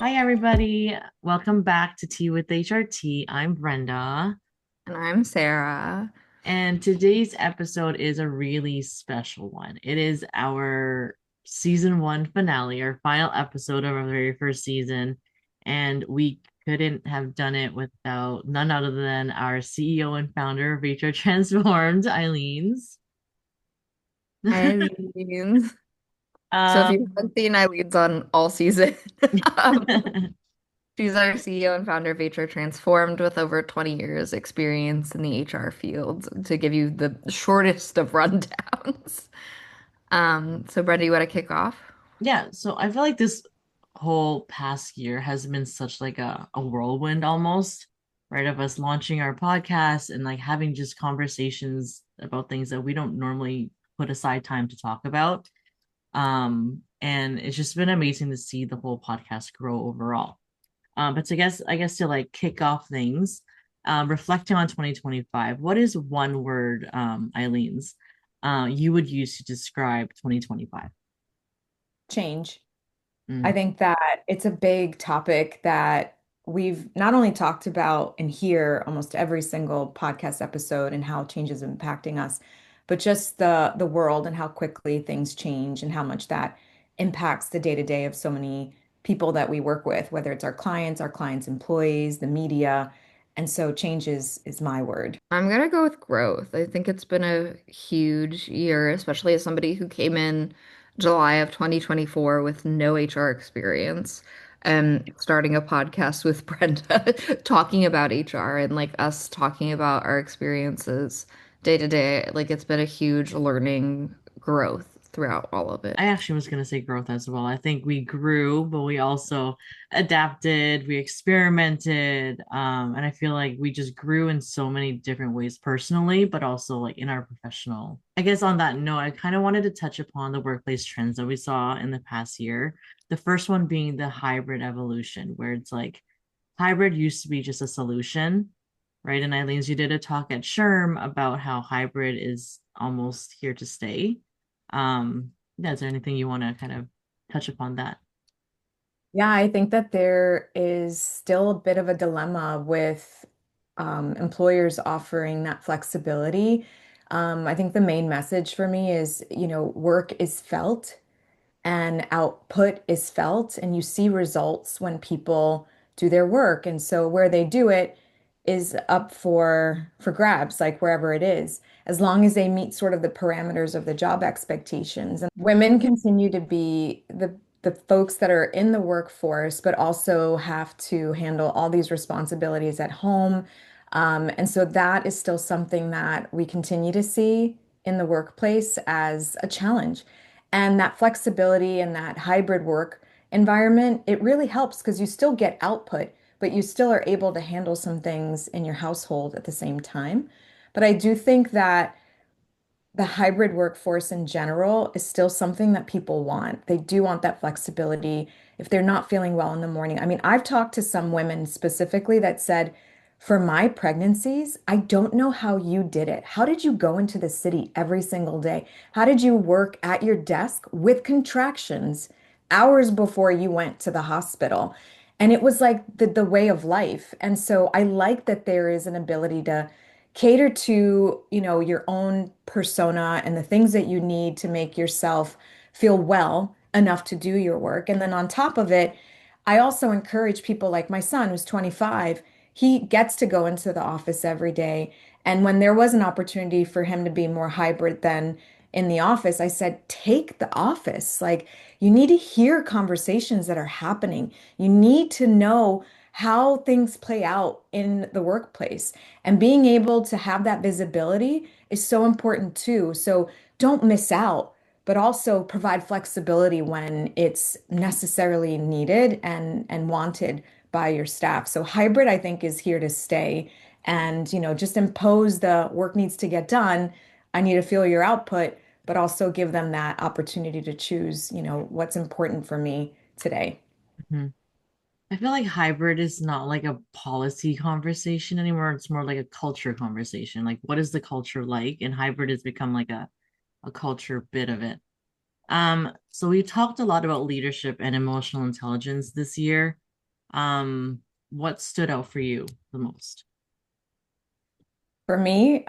Hi, everybody. Welcome back to Tea with HRT. I'm Brenda, And I'm Sarah. and today's episode is a really special one. It is our season one finale, our final episode of our very first season, and we couldn't have done it without none other than our CEO and founder of HR Transformed, Allyns. Allyns. So if you Um, haven't seen Allyns on all season, um, she's our CEO and founder of HR Transformed with over 20 years experience in the HR field to give you the shortest of rundowns. So Brenda, you want to kick off? Yeah, so I feel like this whole past year has been such like a whirlwind almost, right? Of us launching our podcast and like having just conversations about things that we don't normally put aside time to talk about. And it's just been amazing to see the whole podcast grow overall. But to guess, I guess to like kick off things, reflecting on 2025, what is one word, Eileen's, you would use to describe 2025? Change. I Mm. think that it's a big topic that we've not only talked about in here almost every single podcast episode and how change is impacting us, but just the world and how quickly things change and how much that impacts the day-to-day of so many people that we work with, whether it's our clients' employees, the media. And so change is my word. Mm. I'm gonna go with growth. I think it's been a huge year, especially as somebody who came in July of 2024 with no HR experience and starting a podcast with Brenda talking about HR and like us talking about our experiences day to day. Like it's been a huge learning growth throughout all of it. I actually was going to say growth as well. I think we grew, but we also adapted, we experimented, and I feel like we just grew in so many different ways personally, but also like in our professional. I guess on that note, I kind of wanted to touch upon the workplace trends that we saw in the past year. The first one being the hybrid evolution, where it's like hybrid used to be just a solution, right? And Eileen's, you did a talk at SHRM about how hybrid is almost here to stay. Yeah, is there anything you want to kind of touch upon that? Yeah, I think that there is still a bit of a dilemma with employers offering that flexibility. I think the main message for me is, work is felt and output is felt, and you see results when people do their work. And so where they do it is up for grabs, like wherever it is, as long as they meet sort of the parameters of the job expectations. And women continue to be the folks that are in the workforce, but also have to handle all these responsibilities at home. And so that is still something that we continue to see in the workplace as a challenge. And that flexibility and that hybrid work environment, it really helps because you still get output, but you still are able to handle some things in your household at the same time. But I do think that the hybrid workforce in general is still something that people want. They do want that flexibility if they're not feeling well in the morning. I mean, I've talked to some women specifically that said, for my pregnancies, I don't know how you did it. How did you go into the city every single day? How did you work at your desk with contractions hours before you went to the hospital? And it was like the way of life. And so I like that there is an ability to cater to, your own persona and the things that you need to make yourself feel well enough to do your work. And then on top of it, I also encourage people like my son, who's 25, he gets to go into the office every day. And when there was an opportunity for him to be more hybrid than in the office, I said, take the office. Like, you need to hear conversations that are happening. You need to know how things play out in the workplace. And being able to have that visibility is so important too. So don't miss out, but also provide flexibility when it's necessarily needed and wanted by your staff. So hybrid, I think, is here to stay. And, just impose the work needs to get done. I need to feel your output, but also give them that opportunity to choose, what's important for me today. Mhm. I feel like hybrid is not like a policy conversation anymore. It's more like a culture conversation. Like, what is the culture like? And hybrid has become like a culture bit of it. So we talked a lot about leadership and emotional intelligence this year. What stood out for you the most? For me,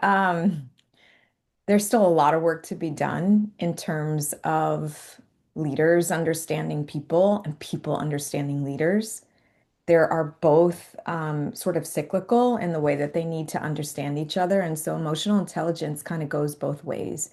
there's still a lot of work to be done in terms of leaders understanding people and people understanding leaders. There are both sort of cyclical in the way that they need to understand each other. And so emotional intelligence kind of goes both ways.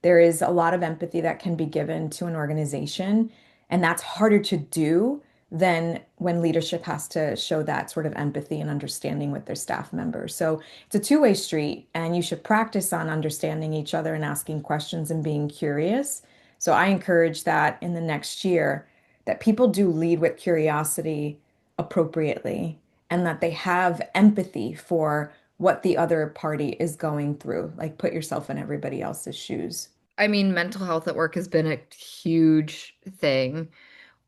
There is a lot of empathy that can be given to an organization, and that's harder to do than when leadership has to show that sort of empathy and understanding with their staff members. So it's a two-way street, and you should practice on understanding each other and asking questions and being curious. So I encourage that in the next year, that people do lead with curiosity appropriately and that they have empathy for what the other party is going through. Like put yourself in everybody else's shoes. I mean, mental health at work has been a huge thing.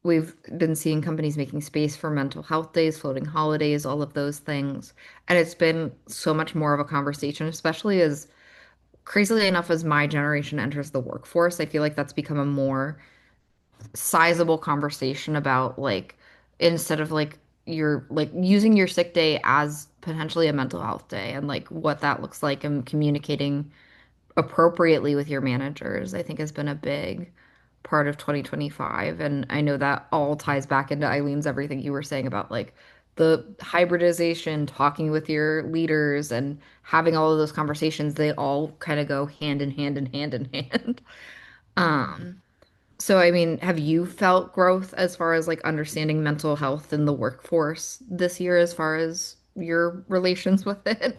We've been seeing companies making space for mental health days, floating holidays, all of those things. And it's been so much more of a conversation, especially as crazily enough as my generation enters the workforce. I feel like that's become a more sizable conversation about like instead of like you're like using your sick day as potentially a mental health day and like what that looks like and communicating appropriately with your managers, I think has been a big part of 2025. And I know that all ties back into Eileen's everything you were saying about like the hybridization, talking with your leaders and having all of those conversations, they all kind of go hand in hand and hand in hand. Um, so I mean, have you felt growth as far as like understanding mental health in the workforce this year as far as your relations with it?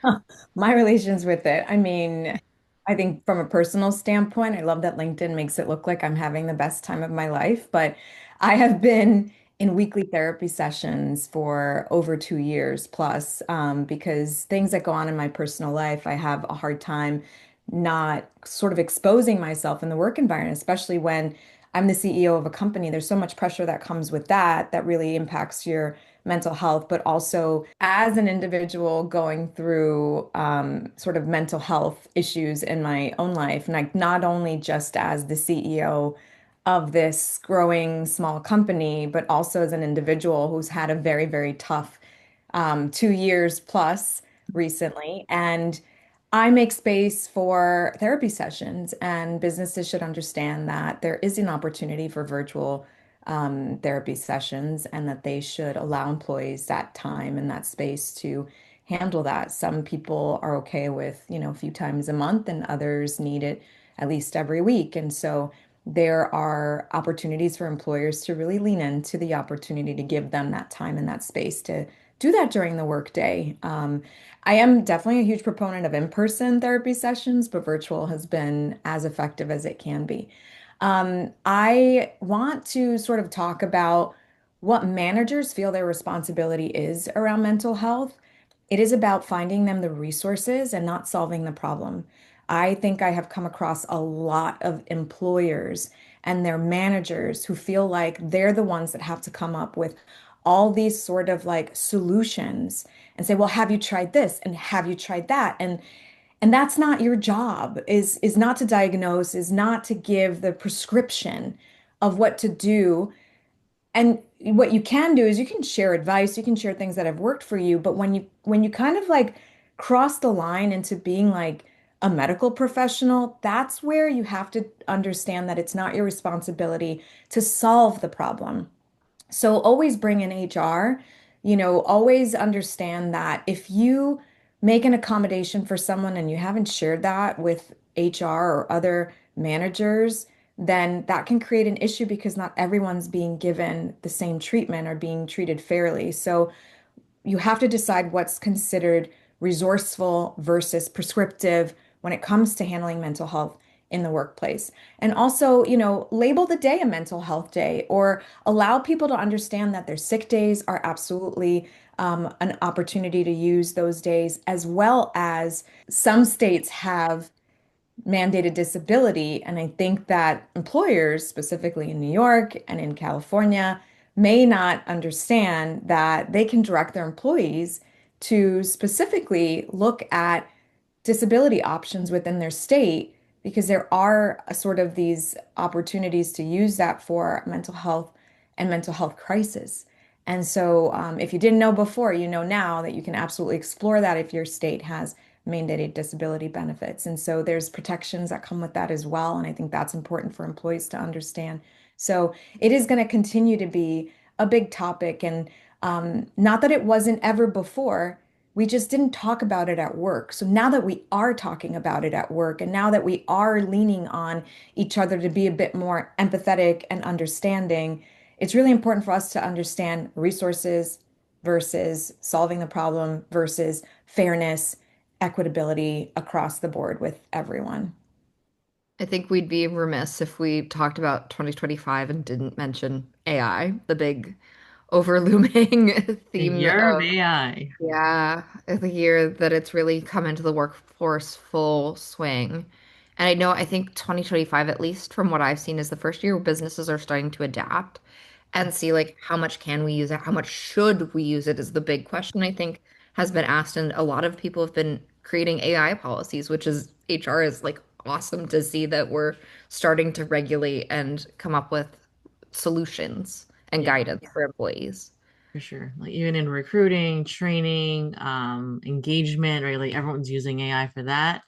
Huh. My relations with it. I mean, I think from a personal standpoint, I love that LinkedIn makes it look like I'm having the best time of my life, but I have been in weekly therapy sessions for over 2 years plus, because things that go on in my personal life, I have a hard time not sort of exposing myself in the work environment, especially when I'm the CEO of a company. There's so much pressure that comes with that that really impacts your mental health, but also as an individual going through sort of mental health issues in my own life, and like not only just as the CEO of this growing small company, but also as an individual who's had a very, very tough 2 years plus recently. And I make space for therapy sessions, and businesses should understand that there is an opportunity for virtual therapy sessions and that they should allow employees that time and that space to handle that. Some people are okay with, a few times a month, and others need it at least every week. And so there are opportunities for employers to really lean into the opportunity to give them that time and that space to do that during the workday. I am definitely a huge proponent of in-person therapy sessions, but virtual has been as effective as it can be. I want to sort of talk about what managers feel their responsibility is around mental health. It is about finding them the resources and not solving the problem. I think I have come across a lot of employers and their managers who feel like they're the ones that have to come up with all these sort of like solutions and say, well, have you tried this? And have you tried that? And that's not your job, is not to diagnose, is not to give the prescription of what to do. And what you can do is you can share advice, you can share things that have worked for you, but when you kind of like cross the line into being like a medical professional, that's where you have to understand that it's not your responsibility to solve the problem. So always bring in HR, always understand that if you make an accommodation for someone and you haven't shared that with HR or other managers, then that can create an issue because not everyone's being given the same treatment or being treated fairly. So you have to decide what's considered resourceful versus prescriptive when it comes to handling mental health in the workplace. And also, label the day a mental health day or allow people to understand that their sick days are absolutely an opportunity to use those days, as well as some states have mandated disability. And I think that employers, specifically in New York and in California, may not understand that they can direct their employees to specifically look at disability options within their state because there are a sort of these opportunities to use that for mental health and mental health crisis. And so, if you didn't know before, you know now that you can absolutely explore that if your state has mandated disability benefits. And so, there's protections that come with that as well. And I think that's important for employees to understand. So, it is going to continue to be a big topic. And not that it wasn't ever before, we just didn't talk about it at work. So, now that we are talking about it at work, and now that we are leaning on each other to be a bit more empathetic and understanding, it's really important for us to understand resources versus solving the problem versus fairness, equitability across the board with everyone. I think we'd be remiss if we talked about 2025 and didn't mention AI, the big overlooming The theme year of of, AI. yeah, the year that it's really come into the workforce full swing. And I think 2025, at least from what I've seen, is the first year where businesses are starting to adapt and see like how much can we use it, how much should we use it is the big question I think has been asked. And a lot of people have been creating AI policies, which is HR is like awesome to see that we're starting to regulate and come up with solutions and Yeah, guidance for employees. for sure. Like even in recruiting, training, engagement, right? Like everyone's using AI for that.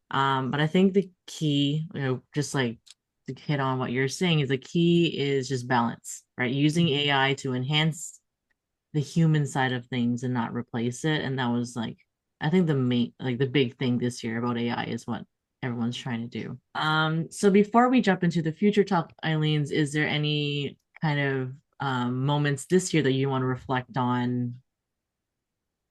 But I think the key, just like to hit on what you're saying, is the key is just balance, right? Using AI to enhance the human side of things and not replace it. And that was like, I think the main, like the big thing this year about AI is what everyone's trying to do. So before we jump into the future talk, Eileen's, is there any kind of moments this year that you want to reflect on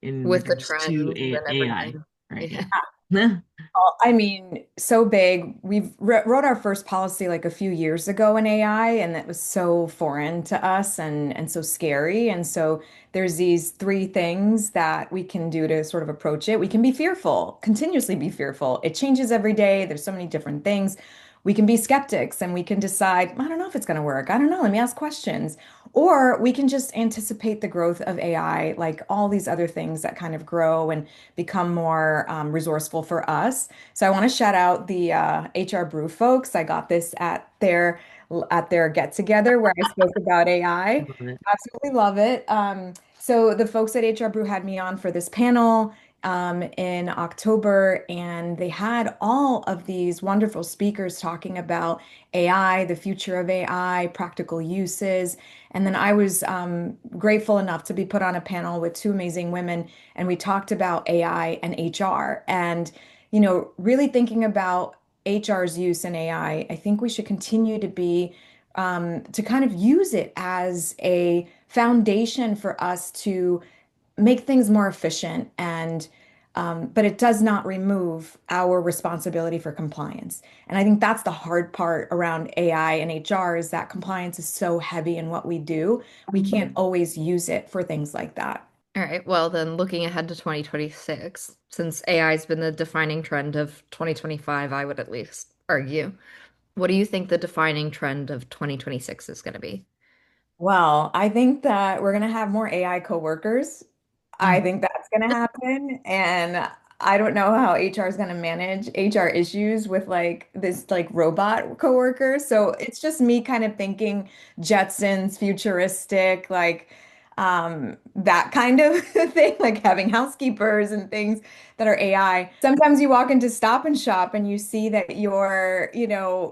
in With the regards to trends and AI? everything. Right. Yeah. Yeah. Well, I mean, so big. We've wrote our first policy like a few years ago in AI, and that was so foreign to us and so scary. And so there's these three things that we can do to sort of approach it. We can be fearful, continuously be fearful. It changes every day. There's so many different things. We can be skeptics and we can decide, I don't know if it's going to work. I don't know. Let me ask questions. Or we can just anticipate the growth of AI, like all these other things that kind of grow and become more resourceful for us. So I want to shout out the HR Brew folks. I got this at their get together where I spoke about I AI. love it. Absolutely love it. So the folks at HR Brew had me on for this panel in October, and they had all of these wonderful speakers talking about AI, the future of AI, practical uses. And then I was grateful enough to be put on a panel with two amazing women, and we talked about AI and HR. And, really thinking about HR's use in AI, I think we should continue to be to kind of use it as a foundation for us to make things more efficient and but it does not remove our responsibility for compliance. And I think that's the hard part around AI and HR is that compliance is so heavy in what we do. We can't always use it for things like that. All right. Well, then looking ahead to 2026, since AI has been the defining trend of 2025, I would at least argue. What do you think the defining trend of 2026 is going to be? Well, I think that we're going to have more AI coworkers. I Mm. think that's going to happen. And I don't know how HR is going to manage HR issues with like this like robot coworker. So it's just me kind of thinking Jetsons, futuristic, like that kind of thing, like having housekeepers and things that are AI. Sometimes you walk into Stop and Shop and you see that your,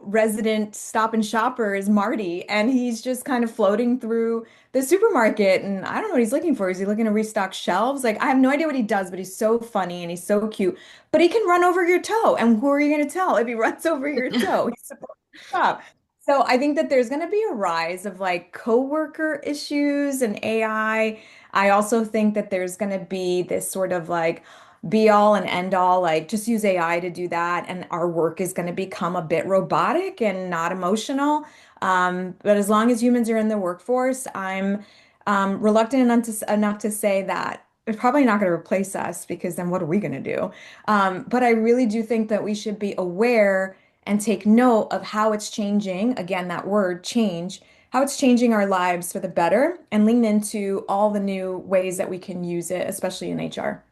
resident Stop and Shopper is Marty, and he's just kind of floating through the supermarket. And I don't know what he's looking for. Is he looking to restock shelves? Like, I have no idea what he does, but he's so funny and he's so cute. But he can run over your toe. And who are you going to tell if he runs over your toe? He's supposed to stop. So I think that there's going to be a rise of like coworker issues and AI. I also think that there's going to be this sort of like be all and end all, like just use AI to do that. And our work is going to become a bit robotic and not emotional. But as long as humans are in the workforce, I'm reluctant enough to say that it's probably not going to replace us because then what are we going to do? But I really do think that we should be aware and take note of how it's changing. Again, that word change, how it's changing our lives for the better and lean into all the new ways that we can use it, especially in HR.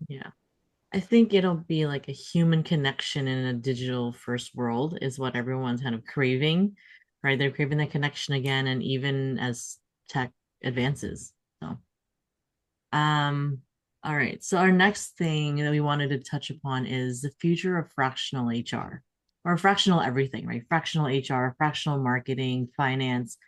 Yeah. I think it'll be like a human connection in a digital first world is what everyone's kind of craving, right? They're craving that connection again, and even as tech advances. Um, all right. So our next thing that we wanted to touch upon is the future of fractional HR or fractional everything, right? Fractional HR, fractional marketing, finance.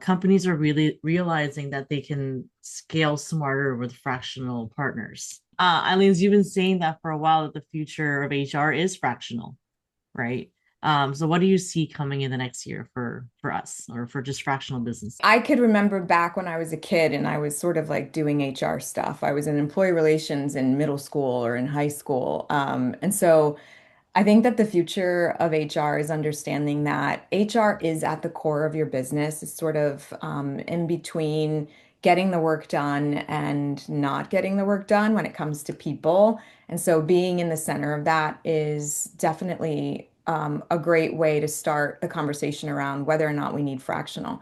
Companies are really realizing that they can scale smarter with fractional partners. Allyns, you've been saying that for a while that the future of HR is fractional, right? So what do you see coming in the next year for us or for just fractional business? I could remember back when I was a kid and I was sort of like doing HR stuff. I was in employee relations in middle school or in high school. And so I think that the future of HR is understanding that HR is at the core of your business. It's sort of in between getting the work done and not getting the work done when it comes to people. And so being in the center of that is definitely a great way to start the conversation around whether or not we need fractional.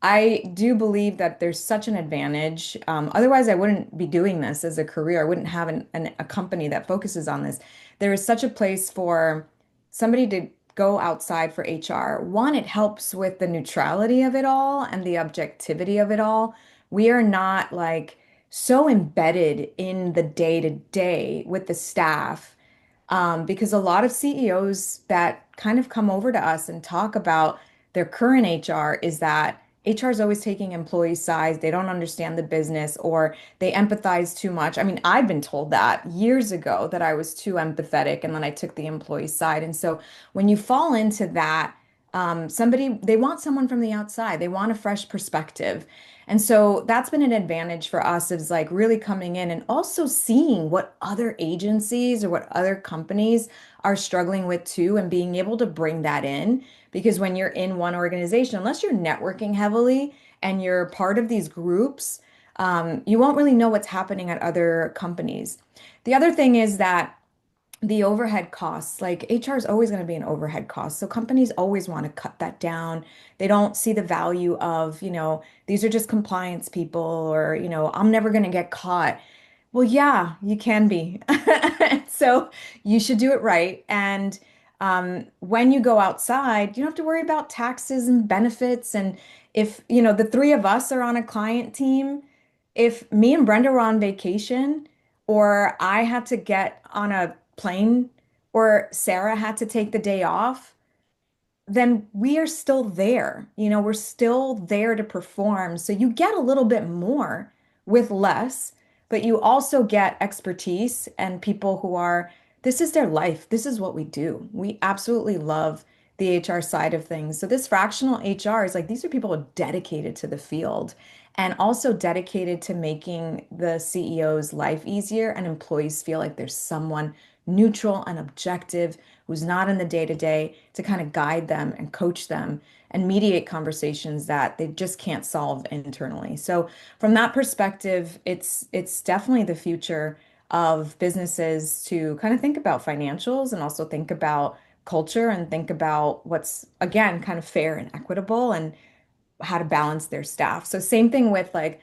I do believe that there's such an advantage. Otherwise, I wouldn't be doing this as a career. I wouldn't have a company that focuses on this. There is such a place for somebody to go outside for HR. One, it helps with the neutrality of it all and the objectivity of it all. We are not like so embedded in the day to day with the staff because a lot of CEOs that kind of come over to us and talk about their current HR is that HR is always taking employee sides. They don't understand the business or they empathize too much. I mean, I've been told that years ago that I was too empathetic and then I took the employee side. And so when you fall into that, they want someone from the outside. They want a fresh perspective. And so that's been an advantage for us is like really coming in and also seeing what other agencies or what other companies are struggling with too, and being able to bring that in. Because when you're in one organization, unless you're networking heavily and you're part of these groups, you won't really know what's happening at other companies. The other thing is that the overhead costs, like HR is always going to be an overhead cost. So companies always want to cut that down. They don't see the value of, these are just compliance people or, I'm never going to get caught. Well, yeah, you can be. So you should do it right. And when you go outside, you don't have to worry about taxes and benefits. And if, the three of us are on a client team, if me and Brenda were on vacation, or I had to get on a plane, or Sara had to take the day off, then we are still there. We're still there to perform. So you get a little bit more with less, but you also get expertise and people who are, this is their life. This is what we do. We absolutely love the HR side of things. So this fractional HR is like these are people dedicated to the field and also dedicated to making the CEO's life easier and employees feel like there's someone neutral and objective who's not in the day to day to kind of guide them and coach them and mediate conversations that they just can't solve internally. So from that perspective, it's definitely the future of businesses to kind of think about financials and also think about culture and think about what's again kind of fair and equitable and how to balance their staff. So same thing with like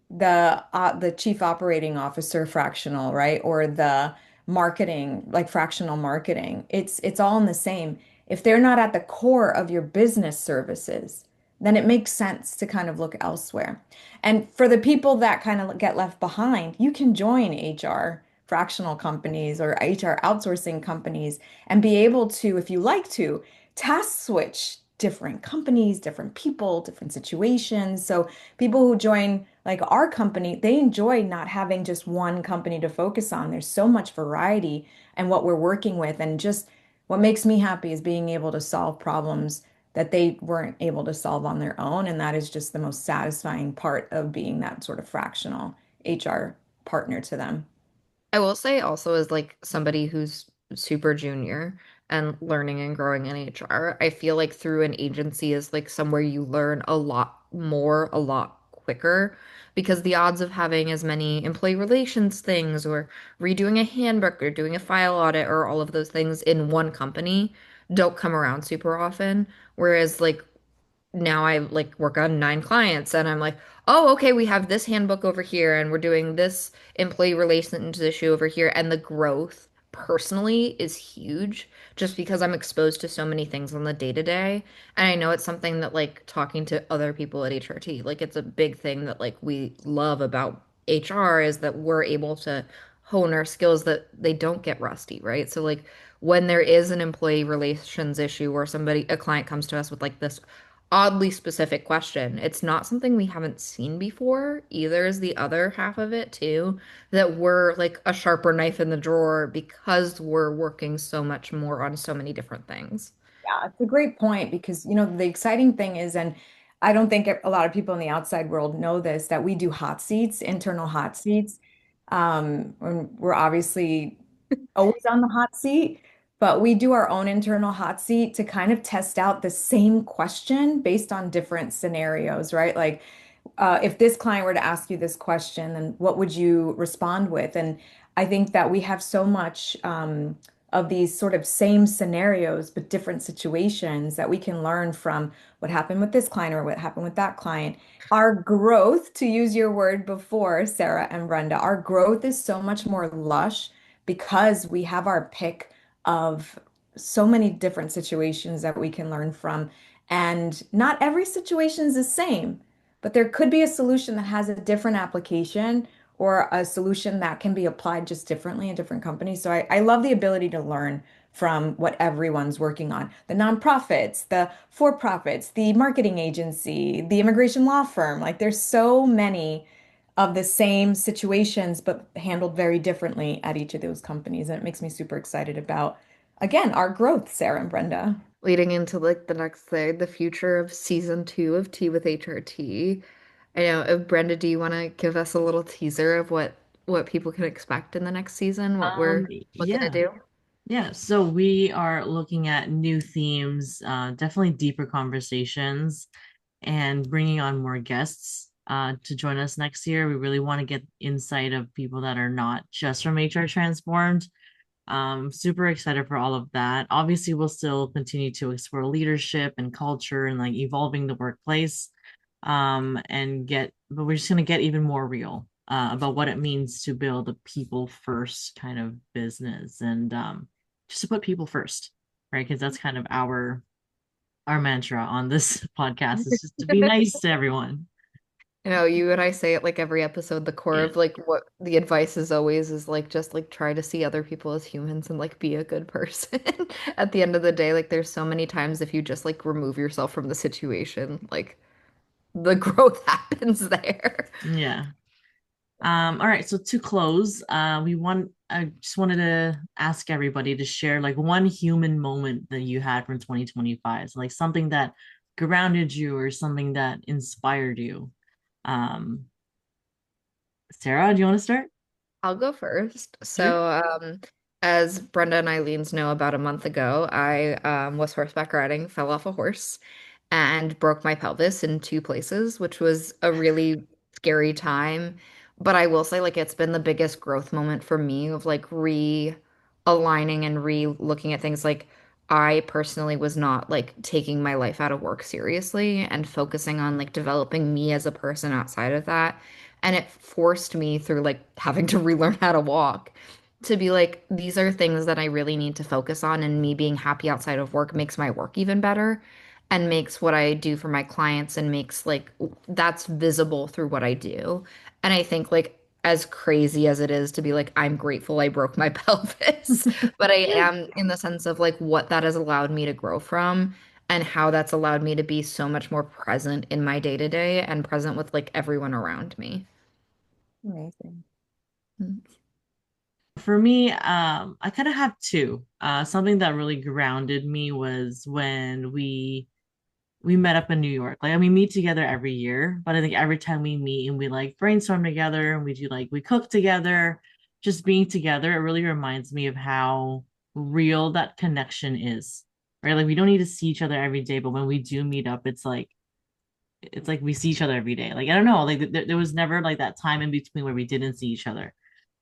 the chief operating officer fractional, right? Or the marketing, like fractional marketing. It's all in the same. If they're not at the core of your business services, then it makes sense to kind of look elsewhere. And for the people that kind of get left behind, you can join HR fractional companies or HR outsourcing companies and be able to, if you like to, task switch different companies, different people, different situations. So people who join like our company, they enjoy not having just one company to focus on. There's so much variety and what we're working with. And just what makes me happy is being able to solve problems that they weren't able to solve on their own. And that is just the most satisfying part of being that sort of fractional HR partner to them. I will say also as like somebody who's super junior and learning and growing in HR, I feel like through an agency is like somewhere you learn a lot more, a lot quicker because the odds of having as many employee relations things or redoing a handbook or doing a file audit or all of those things in one company don't come around super often. Whereas like now I like work on 9 clients and I'm like, oh, okay, we have this handbook over here and we're doing this employee relations issue over here. And the growth personally is huge just because I'm exposed to so many things on the day to day. And I know it's something that like talking to other people at HRT, like it's a big thing that like we love about HR is that we're able to hone our skills that they don't get rusty, right? So like when there is an employee relations issue or a client comes to us with like this oddly specific question, it's not something we haven't seen before. Either is the other half of it too, that we're like a sharper knife in the drawer because we're working so much more on so many different things. Yeah, it's a great point because, the exciting thing is, and I don't think a lot of people in the outside world know this, that we do hot seats, internal hot seats. And we're obviously always on the hot seat, but we do our own internal hot seat to kind of test out the same question based on different scenarios, right? Like, if this client were to ask you this question, then what would you respond with? And I think that we have so much of these sort of same scenarios, but different situations that we can learn from what happened with this client or what happened with that client. Our growth, to use your word before, Sarah and Brenda, our growth is so much more lush because we have our pick of so many different situations that we can learn from. And not every situation is the same. But there could be a solution that has a different application or a solution that can be applied just differently in different companies. So I love the ability to learn from what everyone's working on. The nonprofits, the for-profits, the marketing agency, the immigration law firm. Like there's so many of the same situations, but handled very differently at each of those companies. And it makes me super excited about, again, our growth, Sarah and Brenda. Leading into like the next thing, the future of season 2 of Tea with HRT. I know, Brenda, do you want to give us a little teaser of what people can expect in the next season, what we're looking to Yeah. do? Yeah, so we are looking at new themes, definitely deeper conversations, and bringing on more guests to join us next year. We really want to get insight of people that are not just from HR Transformed. Super excited for all of that. Obviously, we'll still continue to explore leadership and culture and like evolving the workplace. But we're just gonna get even more real about what it means to build a people first kind of business and just to put people first, right? Because that's kind of our mantra on this podcast is just to be nice to everyone. You and I say it like every episode, the core Yeah. of like what the advice is always is like just like try to see other people as humans and like be a good person. At the end of the day, like there's so many times if you just like remove yourself from the situation, like the growth happens there. Yeah. All right, so to close, I just wanted to ask everybody to share like one human moment that you had from 2025. So like something that grounded you or something that inspired you. Um, Sarah, do you want to start? I'll go first. Sure. As Brenda and Eileen's know, about a month ago, I was horseback riding, fell off a horse, and broke my pelvis in two places, which was a really scary time. But I will say, like, it's been the biggest growth moment for me of like realigning and re-looking at things. Like, I personally was not like taking my life out of work seriously and focusing on like developing me as a person outside of that. And it forced me through like having to relearn how to walk to be like, these are things that I really need to focus on. And me being happy outside of work makes my work even better and makes what I do for my clients and makes like that's visible through what I do. And I think like as crazy as it is to be like, I'm grateful I broke my pelvis, but I am in the sense of like what that has allowed me to grow from and how that's allowed me to be so much more present in my day to day and present with like everyone around me. Amazing. For me, I kind of have two. Something that really grounded me was when we met up in New York. Like, I mean, we meet together every year, but I think every time we meet and we like brainstorm together and we do like we cook together, just being together, it really reminds me of how real that connection is. Right? Like we don't need to see each other every day, but when we do meet up, it's like we see each other every day. Like I don't know, like there was never like that time in between where we didn't see each other.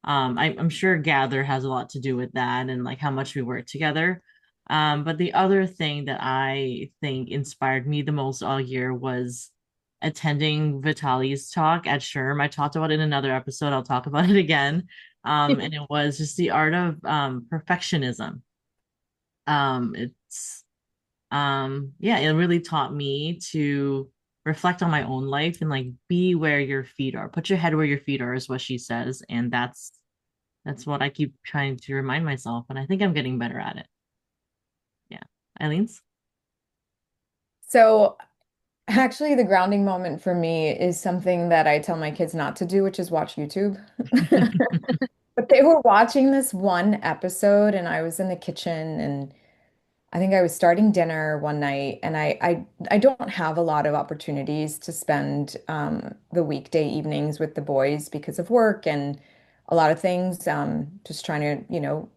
I'm sure Gather has a lot to do with that and like how much we work together. But the other thing that I think inspired me the most all year was attending Vitali's talk at Sherm. I talked about it in another episode. I'll talk about it again. And it was just the art of perfectionism. It's yeah, it really taught me to reflect on my own life and like be where your feet are. Put your head where your feet are is what she says. And that's what I keep trying to remind myself. And I think I'm getting better at it. Yeah. Eileen's? So actually, the grounding moment for me is something that I tell my kids not to do, which is watch YouTube. But they were watching this one episode, and I was in the kitchen, and I think I was starting dinner one night, and I don't have a lot of opportunities to spend the weekday evenings with the boys because of work and a lot of things. Just trying to,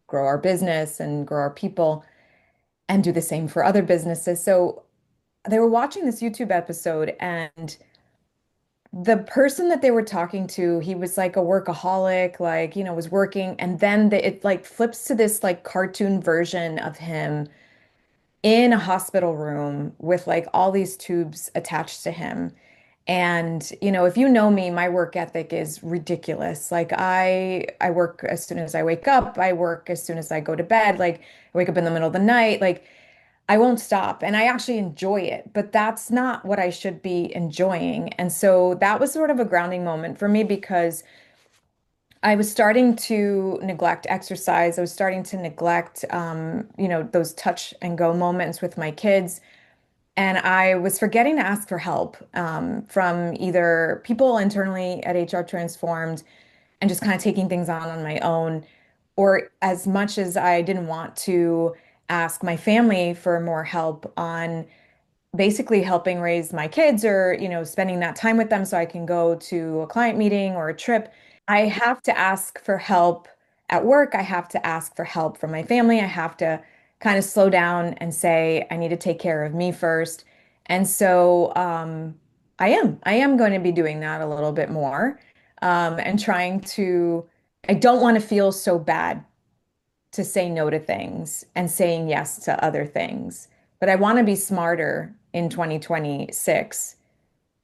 grow our business and grow our people, and do the same for other businesses. So they were watching this YouTube episode, and the person that they were talking to, he was like a workaholic, like, was working. And then it like flips to this like cartoon version of him in a hospital room with like all these tubes attached to him. And, if you know me, my work ethic is ridiculous. Like I work as soon as I wake up, I work as soon as I go to bed. Like I wake up in the middle of the night. Like I won't stop and I actually enjoy it, but that's not what I should be enjoying. And so that was sort of a grounding moment for me because I was starting to neglect exercise. I was starting to neglect, those touch and go moments with my kids. And I was forgetting to ask for help from either people internally at HR Transformed and just kind of taking things on my own, or as much as I didn't want to ask my family for more help on basically helping raise my kids or, spending that time with them so I can go to a client meeting or a trip. I have to ask for help at work. I have to ask for help from my family. I have to kind of slow down and say, I need to take care of me first. And so I am going to be doing that a little bit more and trying to, I don't want to feel so bad to say no to things and saying yes to other things. But I want to be smarter in 2026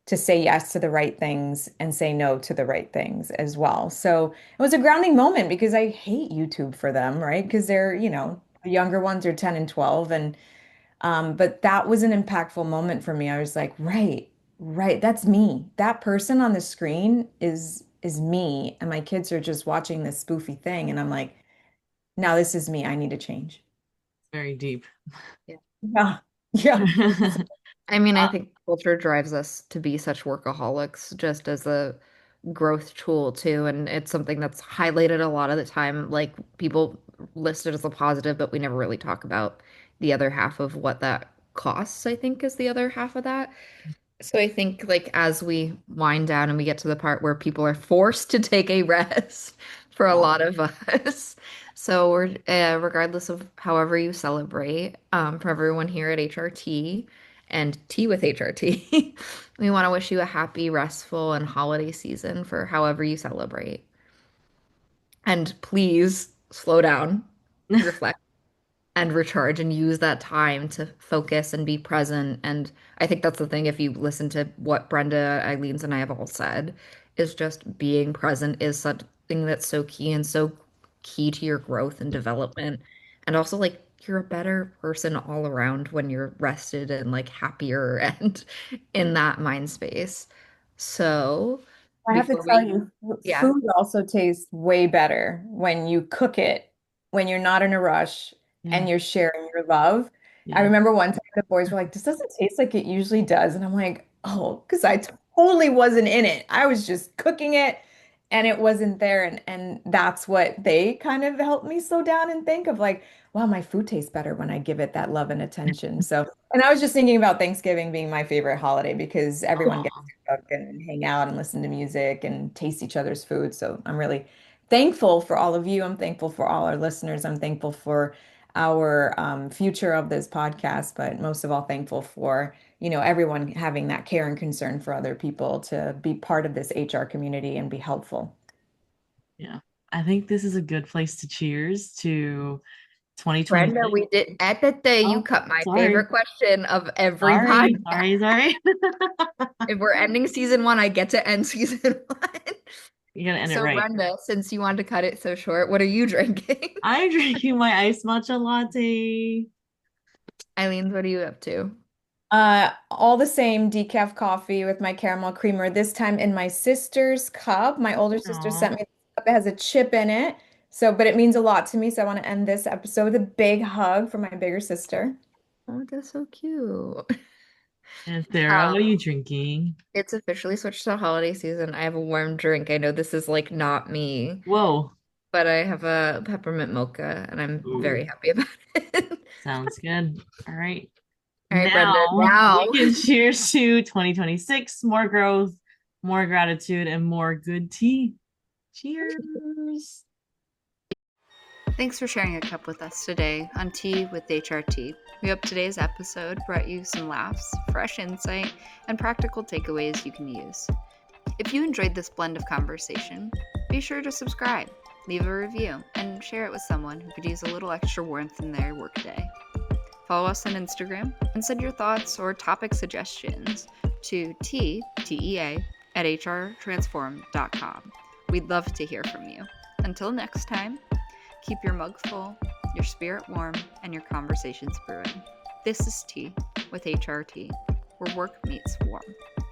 to say yes to the right things and say no to the right things as well. So it was a grounding moment because I hate YouTube for them, right? Because they're, the younger ones are 10 and 12. And but that was an impactful moment for me. I was like, right, right, that's me. That person on the screen is me. And my kids are just watching this spoofy thing. And I'm like, now this is me. I need to change. Very deep. Yeah. Yeah. Yeah. I mean, I think culture drives us to be such workaholics just as a growth tool too. And it's something that's highlighted a lot of the time. Like people list it as a positive, but we never really talk about the other half of what that costs, I think, is the other half of that. So I think like as we wind down and we get to the part where people are forced to take a rest for a Yeah. lot of us. So we're regardless of however you celebrate, for everyone here at HRT and Tea with HRT, we want to wish you a happy, restful, and holiday season for however you celebrate. And please slow down, reflect and recharge and use that time to focus and be present. And I think that's the thing, if you listen to what Brenda, Eileen's, and I have all said, is just being present is something that's so key and so key to your growth and development. And also, like, you're a better person all around when you're rested and like happier and in that mind space. So I have to before tell we, you, yeah, food also tastes way better when you cook it, when you're not in a rush Yeah. and you're sharing your love. I Yeah. remember one time the boys were like, this doesn't taste like it usually does. And I'm like, oh, because I totally wasn't in it. I was just cooking it and it wasn't there. And that's what they kind of helped me slow down and think of like, wow, my food tastes better when I give it that love and attention. So, and I was just thinking about Thanksgiving being my favorite holiday because everyone gets Oh, cook and hang out and listen to music and taste each other's food. So I'm really thankful for all of you. I'm thankful for all our listeners. I'm thankful for our future of this podcast, but most of all, thankful for, everyone having that care and concern for other people to be part of this HR community and be helpful. yeah. I think this is a good place to cheers to Brenda, 2026. we did at the day you Oh, cut my favorite sorry. question of every Sorry. podcast. Sorry. Sorry. If we're ending season one, I get to end season one. You're gonna end it So, right. Brenda, since you wanted to cut it so short, what are you drinking? I'm drinking my iced matcha latte. Eileen's, what are you up to? All the same decaf coffee with my caramel creamer, this time in my sister's cup. My older sister sent Oh, me this cup. It has a chip in it. So, but it means a lot to me. So I want to end this episode with a big hug for my bigger sister. Oh, that's so cute. and Sarah, what are Um, you drinking? it's officially switched to holiday season. I have a warm drink. I know this is like not me, Whoa. but I have a peppermint mocha and I'm Ooh, very happy about it. sounds good. All right. All right, Brenda, Now now. we can cheers to 2026, more growth, more gratitude, and more good tea. Cheers. Thanks for sharing a cup with us today on Tea with HRT. We hope today's episode brought you some laughs, fresh insight, and practical takeaways you can use. If you enjoyed this blend of conversation, be sure to subscribe, leave a review, and share it with someone who could use a little extra warmth in their workday. Follow us on Instagram and send your thoughts or topic suggestions to tea at hrtransform.com. We'd love to hear from you. Until next time, keep your mug full, your spirit warm, and your conversations brewing. This is Tea with HRT, where work meets warmth.